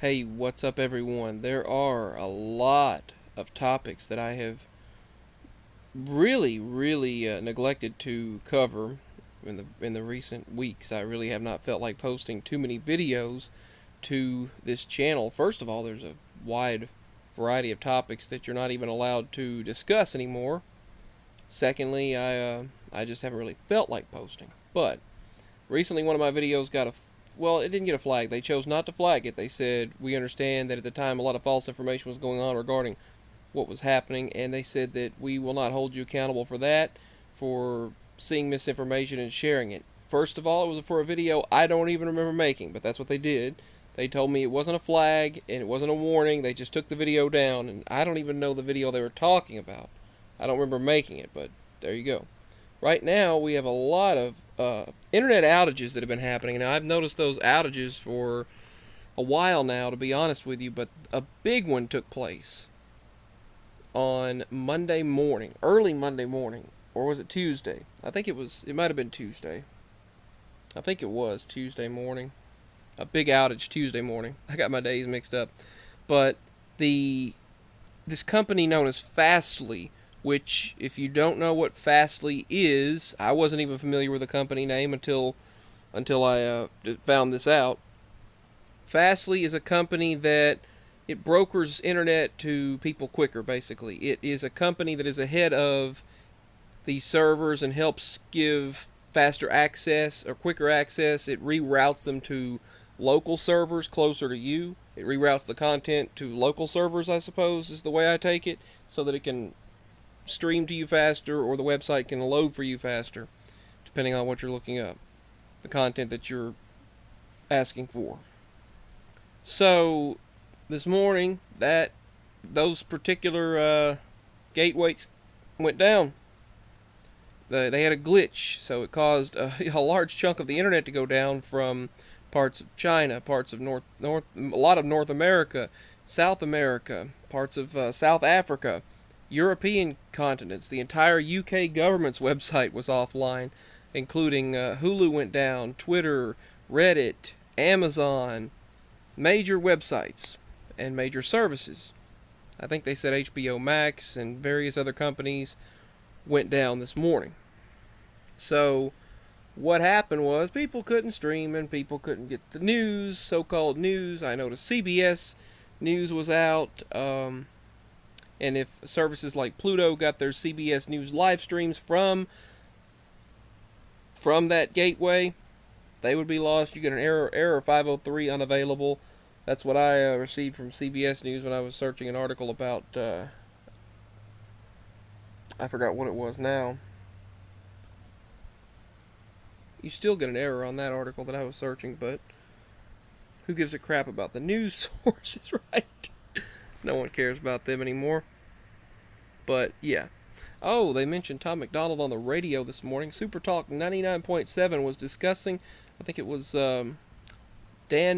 Hey, what's up, everyone? There are a lot of topics that I have really neglected to cover in the recent weeks. I really have not felt like posting too many videos to this channel. First of all, there's a wide variety of topics that you're not even allowed to discuss anymore. Secondly, I just haven't really felt like posting. But recently, one of my videos got a well, it didn't get a flag. They chose not to flag it. They said, we understand that at the time a lot of false information was going on regarding what was happening, and they said that we will not hold you accountable for that, for seeing misinformation and sharing it. First of all, it was for a video I don't even remember making, but that's what they did. They told me it wasn't a flag and it wasn't a warning. They just took the video down, and I don't even know the video they were talking about. I don't remember making it, but there you go. Right now, we have a lot of internet outages that have been happening. Now, I've noticed those outages for a while now, to be honest with you, but a big one took place on Monday morning, early Monday morning, or was it Tuesday? It might have been Tuesday. I think it was Tuesday morning. A big outage Tuesday morning. I got my days mixed up. But this company known as Fastly, which, if you don't know what Fastly is, I wasn't even familiar with the company name until I found this out. Fastly is a company that it brokers internet to people quicker, basically. It is a company that is ahead of these servers and helps give faster access or quicker access. It reroutes them to local servers closer to you. It reroutes the content to local servers, I suppose, is the way I take it, so that it can stream to you faster, or the website can load for you faster, depending on what you're looking up, the content that you're asking for. So this morning, those particular gateways went down. They had a glitch, so it caused a large chunk of the internet to go down from parts of China, parts of a lot of North America, South America, parts of South Africa, European continents. The entire UK government's website was offline, including Hulu went down, Twitter, Reddit, Amazon, major websites and major services. I think they said HBO Max and various other companies went down this morning. So what happened was people couldn't stream and people couldn't get the news, so-called news. I noticed CBS News was out. And if services like Pluto got their CBS News live streams from that gateway, they would be lost. You get an error 503 unavailable. That's what I received from CBS News when I was searching an article about, I forgot what it was now. You still get an error on that article that I was searching, but who gives a crap about the news sources, right? No one cares about them anymore. But yeah. Oh, they mentioned Tom McDonald on the radio this morning. Super Talk 99.7 was discussing, I think it was Dan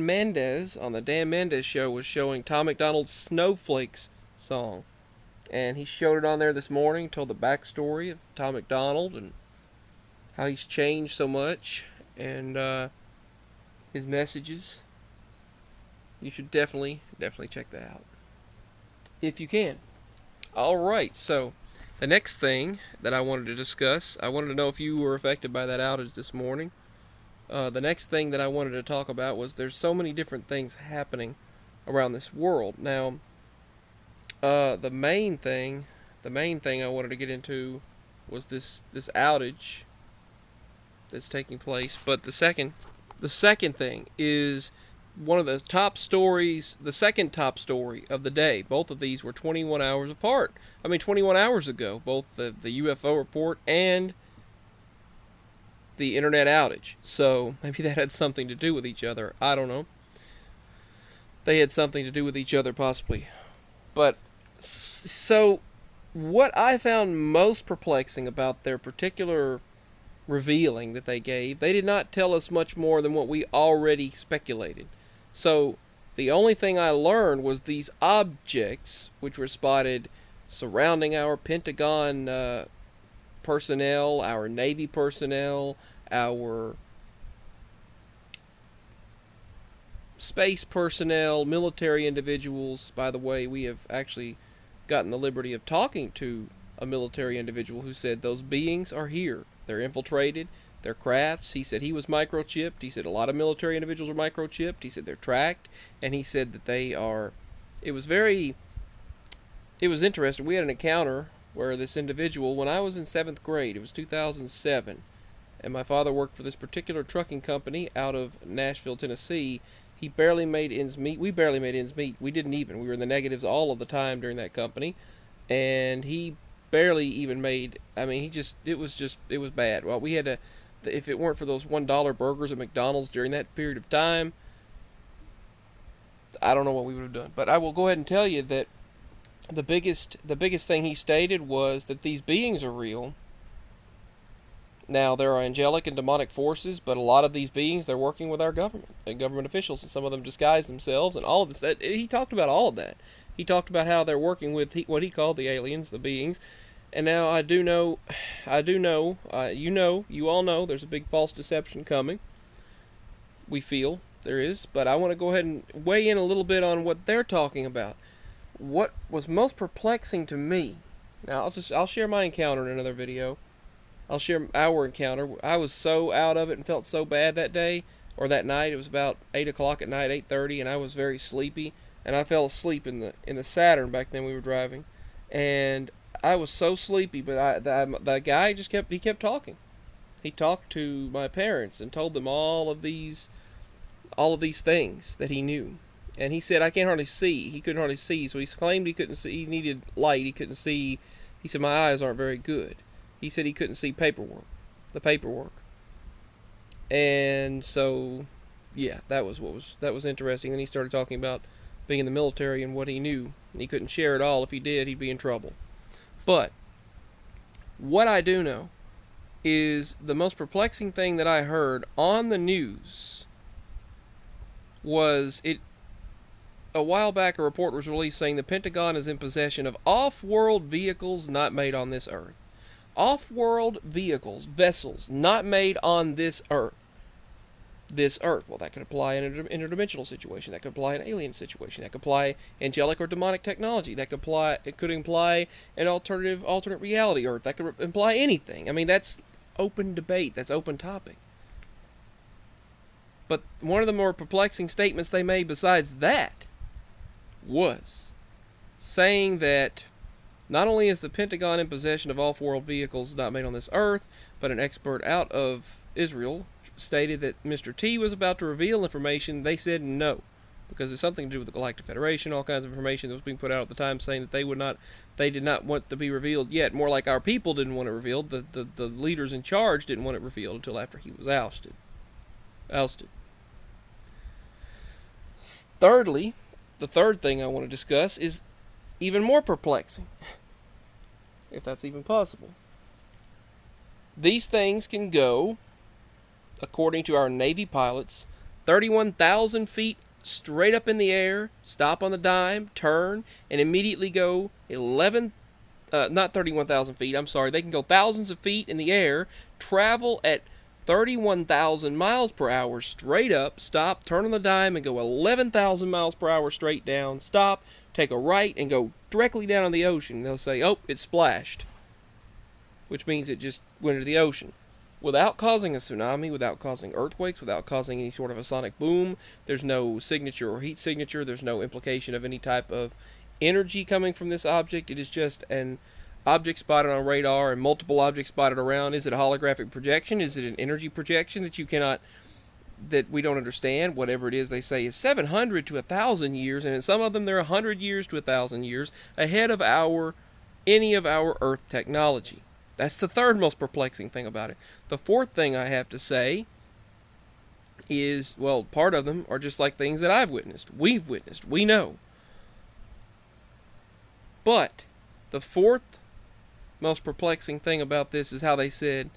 Mendez on the Dan Mendez show was showing Tom McDonald's Snowflakes song. And he showed it on there this morning, told the backstory of Tom McDonald and how he's changed so much, and his messages. You should definitely check that out if you can. Alright, so the next thing that I wanted to discuss, I wanted to know if you were affected by that outage this morning. The next thing that I wanted to talk about was there's so many different things happening around this world. Now, the main thing I wanted to get into was this outage that's taking place. But the second thing is one of the top stories, the second top story of the day. Both of these were 21 hours apart. 21 hours ago, both the UFO report and the internet outage. So maybe that had something to do with each other. I don't know. They had something to do with each other, possibly. But so what I found most perplexing about their particular revealing that they gave, they did not tell us much more than what we already speculated. So the only thing I learned was these objects, which were spotted surrounding our Pentagon personnel, our Navy personnel, our space personnel, military individuals. By the way, we have actually gotten the liberty of talking to a military individual who said those beings are here. They're infiltrated. They're crafts. He said he was microchipped. He said a lot of military individuals are microchipped. He said they're tracked. And he said that they are... It was interesting. We had an encounter where this individual, when I was in 7th grade, it was 2007, and my father worked for this particular trucking company out of Nashville, Tennessee. He barely made ends meet. We barely made ends meet. We didn't even. We were in the negatives all of the time during that company. And he barely even made... I mean, it was bad. Well, we had to... If it weren't for those $1 burgers at McDonald's during that period of time, I don't know what we would have done. But I will go ahead and tell you that the biggest thing he stated was that these beings are real. Now, there are angelic and demonic forces, but a lot of these beings, they're working with our government and government officials, and some of them disguise themselves, and all of this. He talked about all of that. He talked about how they're working with what he called the aliens, the beings. And now you all know, there's a big false deception coming. We feel there is, but I want to go ahead and weigh in a little bit on what they're talking about. What was most perplexing to me, now I'll share my encounter in another video. I'll share our encounter. I was so out of it and felt so bad that day, or that night. It was about 8 o'clock at night, 8:30, and I was very sleepy, and I fell asleep in the Saturn back then we were driving, and I was so sleepy, but the guy just kept talking. He talked to my parents and told them all of these things that he knew. And he said, I can't hardly see. He couldn't hardly see, so he claimed he couldn't see. He needed light. He couldn't see. He said, my eyes aren't very good. He said he couldn't see the paperwork. And so, yeah, that was interesting. Then he started talking about being in the military and what he knew. He couldn't share it all. If he did, he'd be in trouble. But what I do know is the most perplexing thing that I heard on the news was a while back a report was released saying the Pentagon is in possession of off-world vehicles not made on this earth. Off-world vehicles, vessels, not made on this earth. This earth. Well, that could apply in an interdimensional situation. That could apply in an alien situation. That could apply angelic or demonic technology. It could imply an alternate reality earth. That could imply anything. I mean, that's open debate. That's open topic. But one of the more perplexing statements they made besides that was saying that not only is the Pentagon in possession of off-world vehicles not made on this earth, but an expert out of Israel stated that Mr. T was about to reveal information. They said no, because it's something to do with the Galactic Federation, all kinds of information that was being put out at the time saying that they did not want to be revealed yet. More like our people didn't want it revealed. The leaders in charge didn't want it revealed until after he was ousted. Thirdly, the third thing I want to discuss is even more perplexing, if that's even possible. These things can go, according to our Navy pilots, 31,000 feet straight up in the air, stop on the dime, turn, and immediately go not 31,000 feet, I'm sorry, they can go thousands of feet in the air, travel at 31,000 miles per hour straight up, stop, turn on the dime, and go 11,000 miles per hour straight down, stop, take a right, and go directly down in the ocean. They'll say, oh, it splashed, which means it just went into the ocean. Without causing a tsunami, without causing earthquakes, without causing any sort of a sonic boom. There's no signature or heat signature. There's no implication of any type of energy coming from this object. It is just an object spotted on radar and multiple objects spotted around. Is it a holographic projection? Is it an energy projection that we don't understand? Whatever it is, they say is 700 to 1,000 years, and in some of them they're 100 years to 1,000 years ahead of any of our Earth technology. That's the third most perplexing thing about it. The fourth thing I have to say is, well, part of them are just like things that I've witnessed, we've witnessed, we know. But the fourth most perplexing thing about this is how they said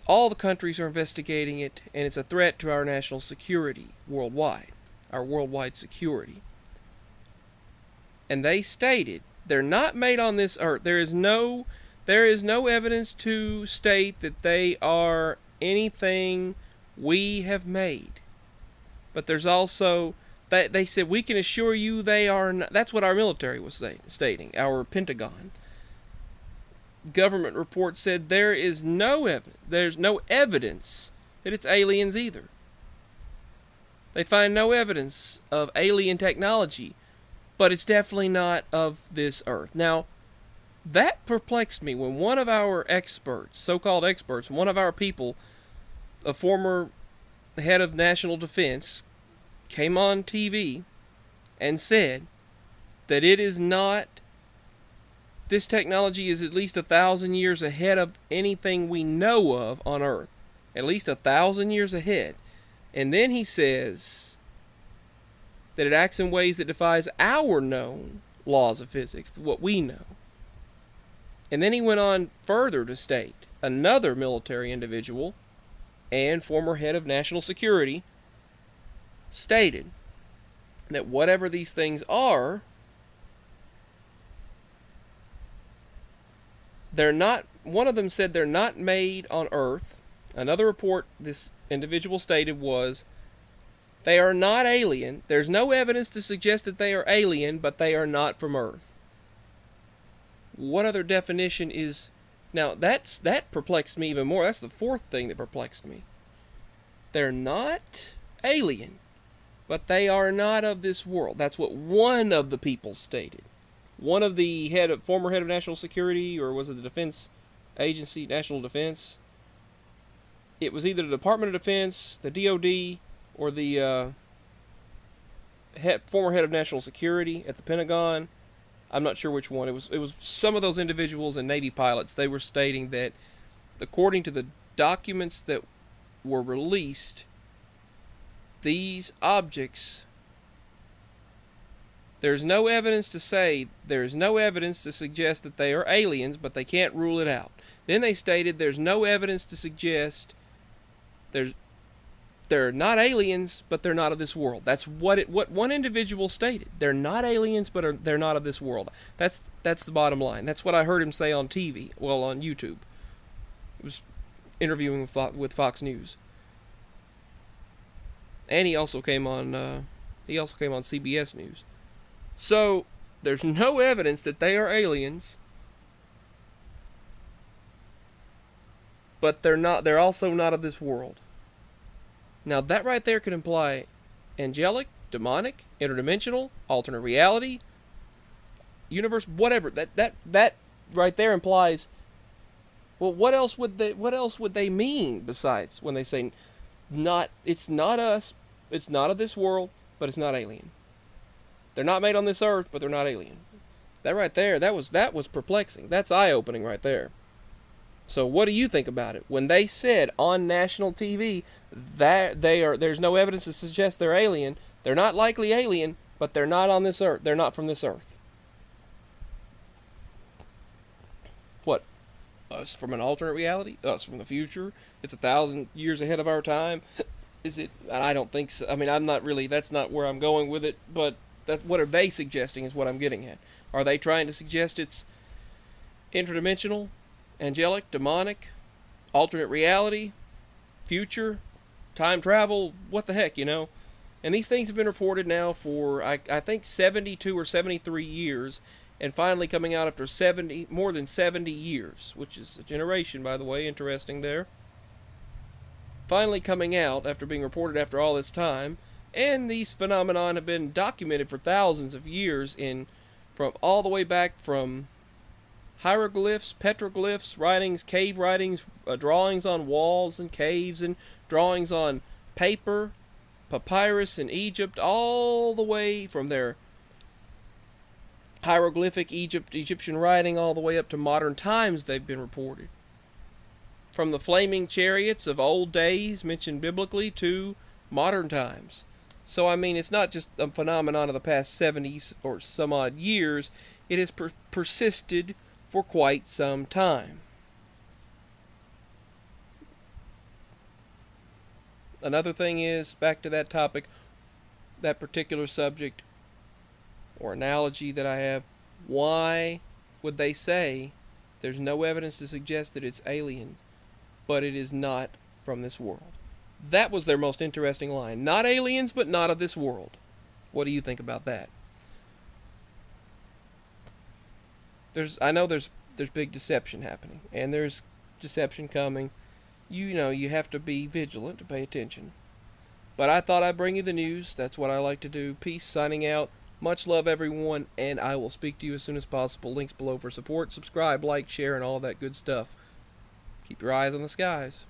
all the countries are investigating it, and it's a threat to our national security worldwide, our worldwide security. And they stated they're not made on this earth. There is no evidence to state that they are anything we have made. but there's also they said we can assure you they are not. That's what our military was stating. Our Pentagon government report said there is no evidence. There's no evidence that it's aliens either. They find no evidence of alien technology, but it's definitely not of this earth. Now, that perplexed me when one of our experts, so-called experts, one of our people, a former head of national defense, came on TV and said that it is not, this technology is at least 1,000 years ahead of anything we know of on Earth. At least 1,000 years ahead. And then he says that it acts in ways that defies our known laws of physics, what we know. And then he went on further to state, another military individual and former head of national security stated that whatever these things are, they're not, one of them said they're not made on Earth. Another report this individual stated was, they are not alien. There's no evidence to suggest that they are alien, but they are not from Earth. What other definition is... Now, that perplexed me even more. That's the fourth thing that perplexed me. They're not alien, but they are not of this world. That's what one of the people stated. One of the former head of national security, or was it the defense agency, national defense? It was either the Department of Defense, the DOD, or the former head of national security at the Pentagon. I'm not sure which one. It was some of those individuals and Navy pilots. They were stating that, according to the documents that were released, these objects, there's no evidence to suggest that they are aliens, but they can't rule it out. Then they stated there's no evidence to suggest they're not aliens, but they're not of this world. That's what one individual stated. They're not aliens, but they're not of this world. That's the bottom line. That's what I heard him say on TV, well, on YouTube. He was interviewing with Fox News, and he also came on CBS News. So there's no evidence that they are aliens, but they're also not of this world. Now that right there could imply angelic, demonic, interdimensional, alternate reality, universe, whatever. That right there implies, well, what else would they mean besides when they say it's not us, it's not of this world, but it's not alien. They're not made on this earth, but they're not alien. That right there, that was perplexing. That's eye-opening right there. So what do you think about it? When they said on national TV that there's no evidence to suggest they're alien, they're not likely alien, but they're not on this earth. They're not from this earth. What? Us from an alternate reality? Us from the future? It's 1,000 years ahead of our time? Is it? I don't think so. I mean, that's not where I'm going with it, but what are they suggesting is what I'm getting at. Are they trying to suggest it's interdimensional, angelic, demonic, alternate reality, future, time travel, what the heck, And these things have been reported now for, I think, 72 or 73 years, and finally coming out after more than 70 years, which is a generation, by the way, interesting there. Finally coming out after being reported after all this time, and these phenomenon have been documented for thousands of years from all the way back from hieroglyphs, petroglyphs, writings, cave writings, drawings on walls and caves, and drawings on paper, papyrus in Egypt, all the way from their hieroglyphic Egyptian writing all the way up to modern times they've been reported. From the flaming chariots of old days mentioned biblically to modern times. So, I mean, it's not just a phenomenon of the past 70 or some odd years. It has persisted for quite some time. Another thing is, back to that topic, that particular subject or analogy that I have, why would they say there's no evidence to suggest that it's alien, but it is not from this world? That was their most interesting line. Not aliens, but not of this world. What do you think about that? I know there's big deception happening, and there's deception coming. You know, you have to be vigilant to pay attention. But I thought I'd bring you the news. That's what I like to do. Peace, signing out. Much love, everyone, and I will speak to you as soon as possible. Links below for support. Subscribe, like, share, and all that good stuff. Keep your eyes on the skies.